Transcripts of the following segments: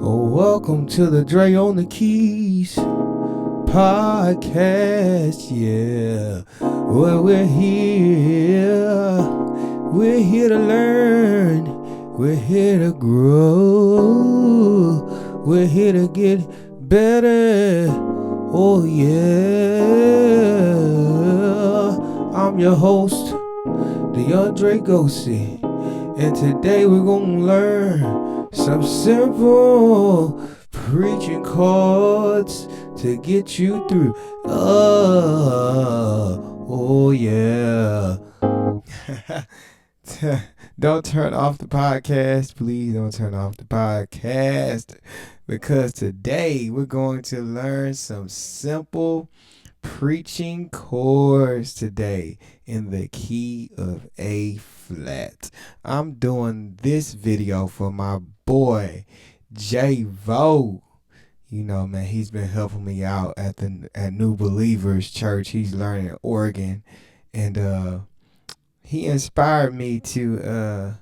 Oh, welcome to the Dre on the Keys podcast, yeah. Well, we're here to learn, we're here to grow, we're here to get better, oh yeah. I'm your host, DeAndre Gosey, and today we're gonna learn some simple preaching chords to get you through. Oh yeah. Don't turn off the podcast. Please don't turn off the podcast, because today we're going to learn some simple preaching chords today in the key of A flat. I'm doing this video for my boy J Vo. You know, man, he's been helping me out at New Believers Church. He's learning organ, and he inspired me to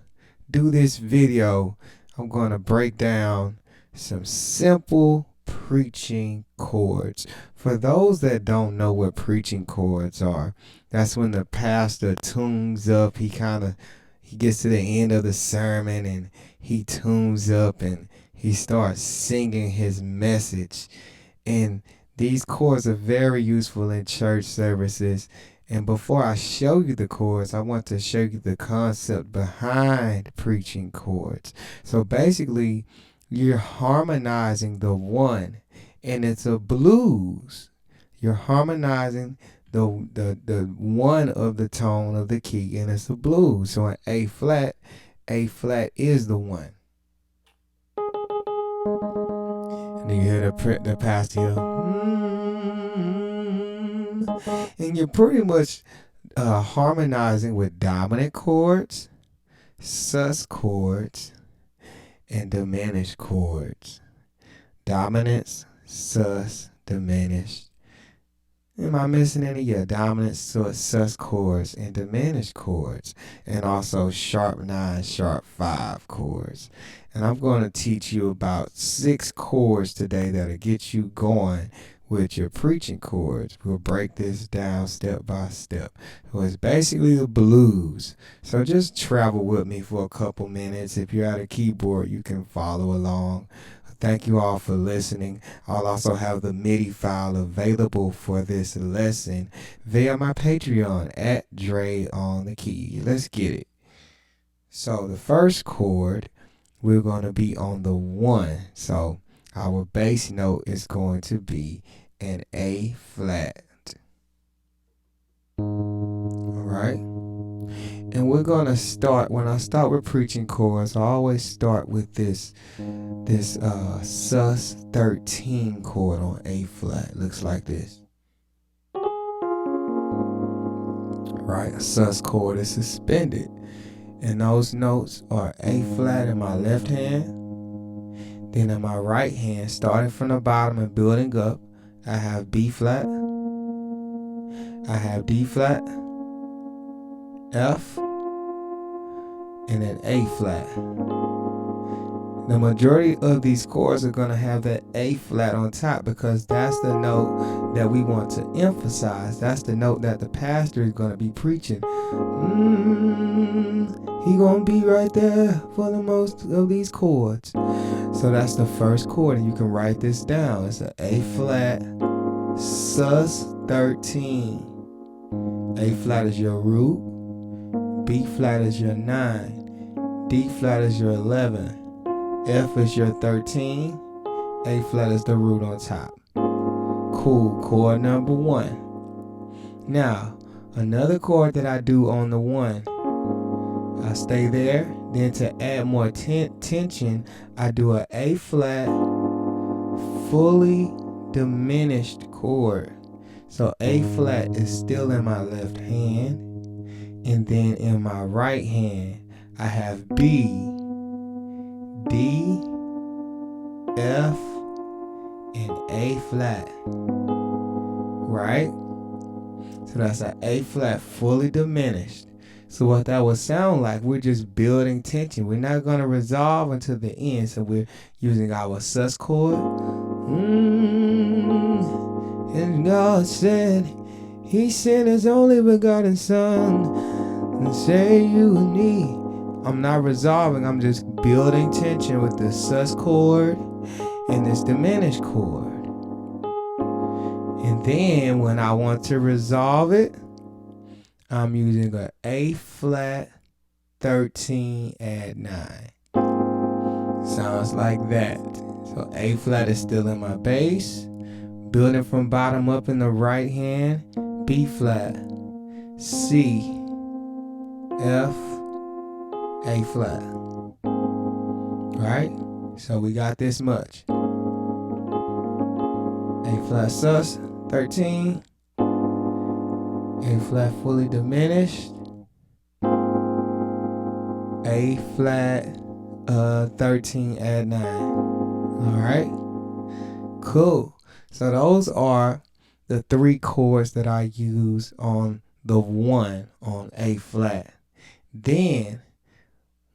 do this video. I'm going to break down some simple preaching chords. For those that don't know what preaching chords are, that's when the pastor tunes up. He gets to the end of the sermon and he tunes up and he starts singing his message. And these chords are very useful in church services. And before I show you the chords, I want to show you the concept behind preaching chords. So basically, you're harmonizing the one, and it's a blues. You're harmonizing the one of the tone of the key, and it's a blues. So in A flat is the one. And you hear the pastor here. And you're pretty much harmonizing with dominant chords, sus chords, and diminished chords. Dominance, sus, diminished. Am I missing any? Yeah, dominant, sus chords, and diminished chords. And also sharp 9, sharp 5 chords. And I'm going to teach you about 6 chords today that'll get you going with your preaching chords. We'll break this down step by step. So it's basically the blues. So just travel with me for a couple minutes. If you're at a keyboard, you can follow along. Thank you all for listening. I'll also have the MIDI file available for this lesson via my Patreon at Dre on the Key. Let's get it. So the first chord, we're going to be on the 1. So our bass note is going to be an A flat. Alright? And we're going to start, when I start with preaching chords, I always start with this sus 13 chord on A flat. Looks like this. Right? A sus chord is suspended. And those notes are A flat in my left hand. Then in my right hand, starting from the bottom and building up, I have B flat, I have D flat, F, and then A flat. The majority of these chords are going to have that A flat on top, because that's the note that we want to emphasize. That's the note that the pastor is going to be preaching. He going to be right there for the most of these chords. So that's the first chord, and you can write this down. It's an A flat, sus 13. A flat is your root, B flat is your 9, D flat is your 11, F is your 13, A flat is the root on top. Cool, chord number 1. Now, another chord that I do on the 1, I stay there. Then to add more tension, I do an A flat, fully diminished chord. So A flat is still in my left hand, and then in my right hand, I have B, D, F, and A flat. Right? So that's an A flat fully diminished. So what that would sound like, we're just building tension. We're not going to resolve until the end. So we're using our sus chord. And God said, He sent His only begotten Son and say you and me. I'm not resolving. I'm just building tension with the sus chord and this diminished chord. And then when I want to resolve it, I'm using a A flat 13 add 9. Sounds like that. So A flat is still in my bass. Building from bottom up in the right hand. B flat, C, F, A flat. Right? So we got this much. A flat sus 13. A flat fully diminished. A flat 13 add 9. Alright? Cool. So those are the 3 chords that I use on the 1 on A flat. Then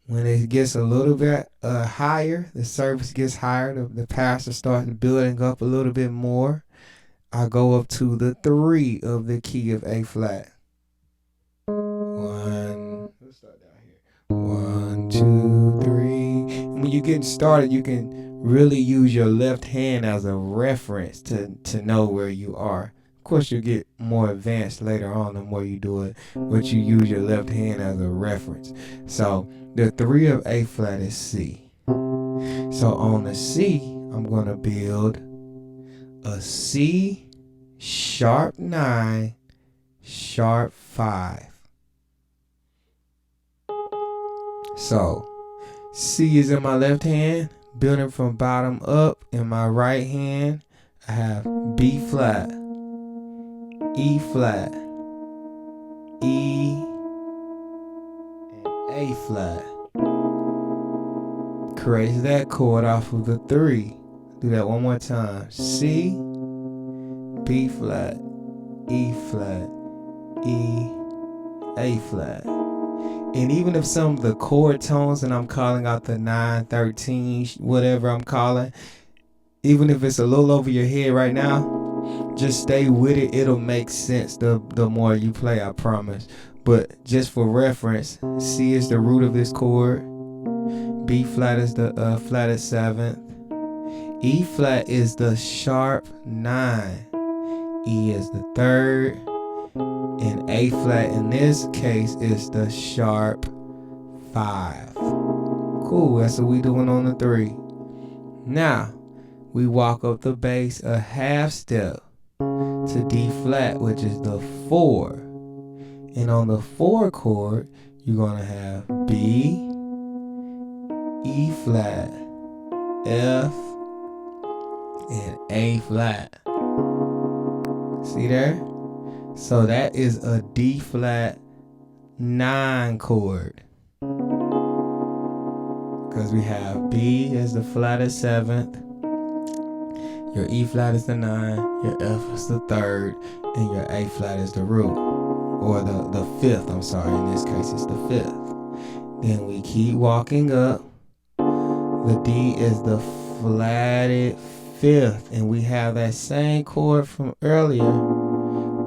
when it gets a little bit higher, the service gets higher, the pastor starts building up a little bit more, I go up to the 3 of the key of A flat. 1, let's start down here. 1, 2, 3. And when you're getting started, you can really use your left hand as a reference to know where you are. Of course, you'll get more advanced later on the more you do it, but you use your left hand as a reference. So the 3 of A flat is C. So on the C, I'm going to build a C sharp 9, sharp 5. So C is in my left hand, building from bottom up. In my right hand, I have B flat, E flat, E, and A flat. Creates that chord off of the 3. Do that one more time. C, B flat, E flat, E, A flat. And even if some of the chord tones, and I'm calling out the 9, 13, whatever I'm calling, even if it's a little over your head right now, just stay with it. It'll make sense the more you play, I promise. But just for reference, C is the root of this chord. B flat is the flattest 7th. E flat is the sharp 9. E is the 3rd. And A flat in this case is the sharp 5. Cool, that's what we doing on the 3. Now, we walk up the bass a half step to D flat, which is the 4. And on the 4 chord, you're going to have B, E flat, F, and A flat. See there? So that is a D flat 9 chord. Because we have B as the flattest 7th, your E flat is the 9, your F is the 3rd, and your A flat is the root. Or the 5th, I'm sorry, in this case it's the 5th. Then we keep walking up. The D is the flatted 5th, and we have that same chord from earlier,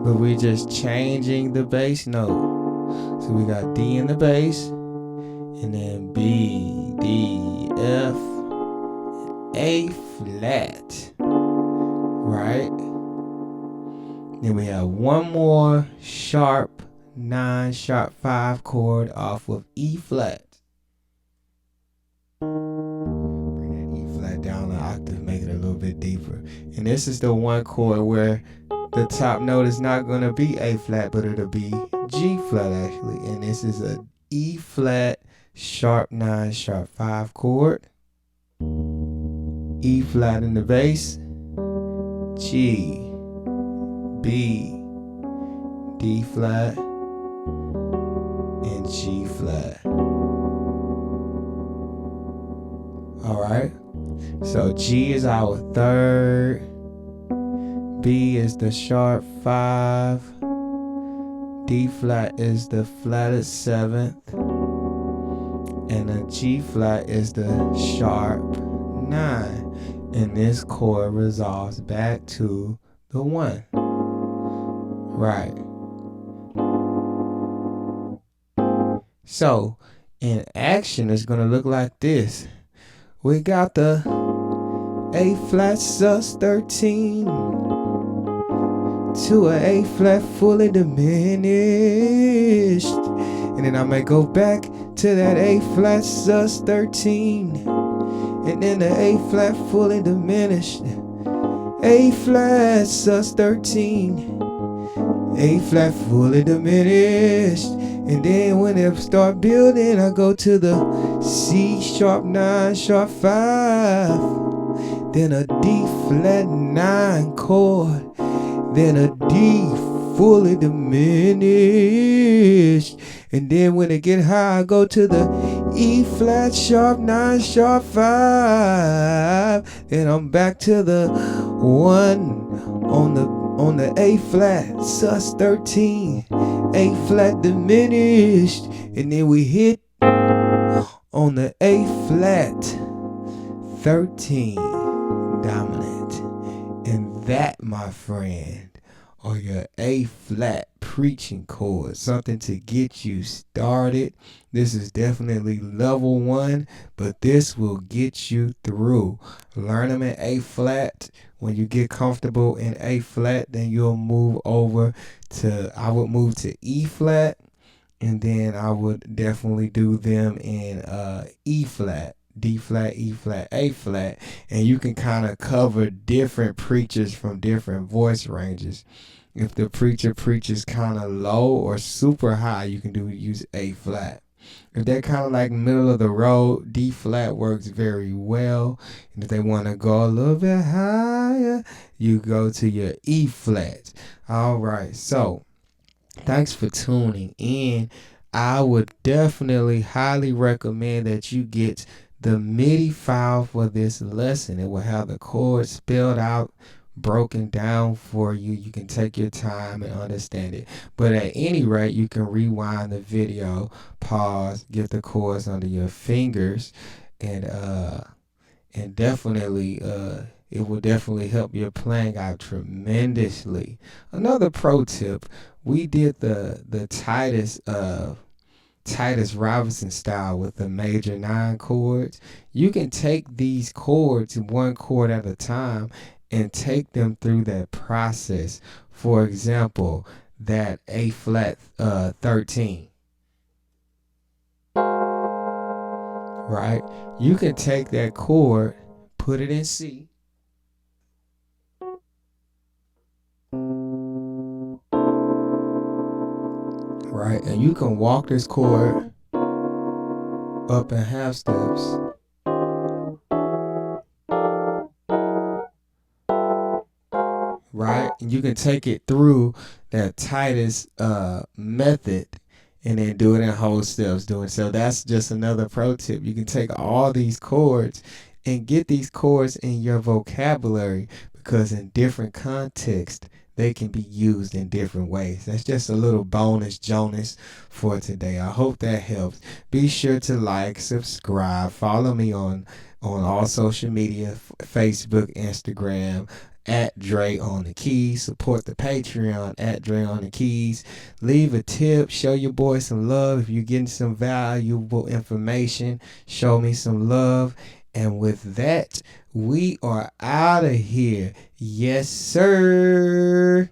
but we're just changing the bass note. So we got D in the bass, and then B, D, F, A flat, right? Then we have one more sharp 9, sharp 5 chord off of E flat. Bring that E flat down an octave, make it a little bit deeper. And this is the one chord where the top note is not going to be A flat, but it'll be G flat actually. And this is a E flat sharp 9, sharp 5 chord. E flat in the bass, G, B, D flat, and G flat. Alright, so G is our 3rd, B is the sharp 5, D flat is the flattest seventh, and the G flat is the sharp 9. And this chord resolves back to the 1. Right. So, in action, it's going to look like this. We got the A flat sus 13 to an A flat fully diminished. And then I may go back to that A flat sus 13. And then the A flat fully diminished. A flat sus 13. A flat fully diminished. And then when it start building, I go to the C sharp 9 sharp 5. Then a D flat 9 chord. Then a D fully diminished. And then when it get high, I go to the E flat sharp 9 sharp 5. Then I'm back to the 1 on the A flat sus 13. A flat diminished. And then we hit on the A flat 13 dominant. And that, my friend, are your A flat preaching chords. Something to get you started. This is definitely level 1, but this will get you through. Learn them in A flat. When you get comfortable in A flat, then you'll move over to, I would move to E flat, and then I would definitely do them in E flat. D flat, E flat, A flat, and you can kind of cover different preachers from different voice ranges. If the preacher preaches kind of low or super high, you can use A flat. If they're kind of like middle of the road, D flat works very well. And if they want to go a little bit higher, you go to your E flat. All right, so thanks for tuning in. I would definitely highly recommend that you get the MIDI file for this lesson. It will have the chords spelled out, broken down for you. You can take your time and understand it. But at any rate, you can rewind the video, pause, get the chords under your fingers, and definitely it will definitely help your playing out tremendously. Another pro tip, we did the Titus Robinson style with the major 9 chords. You can take these chords one chord at a time and take them through that process. For example, that A flat 13. Right? You can take that chord, put it in C. Right? And you can walk this chord up in half steps. Right? And you can take it through that Titus method and then do it in whole steps. So that's just another pro tip. You can take all these chords and get these chords in your vocabulary, because in different contexts they can be used in different ways. That's just a little bonus Jonas for today. I hope that helps. Be sure to like, subscribe, follow me on all social media, Facebook, Instagram, at Dre on the Keys. Support the Patreon at Dre on the Keys. Leave a tip. Show your boy some love. If you're getting some valuable information, show me some love. And with that, we are out of here. Yes, sir.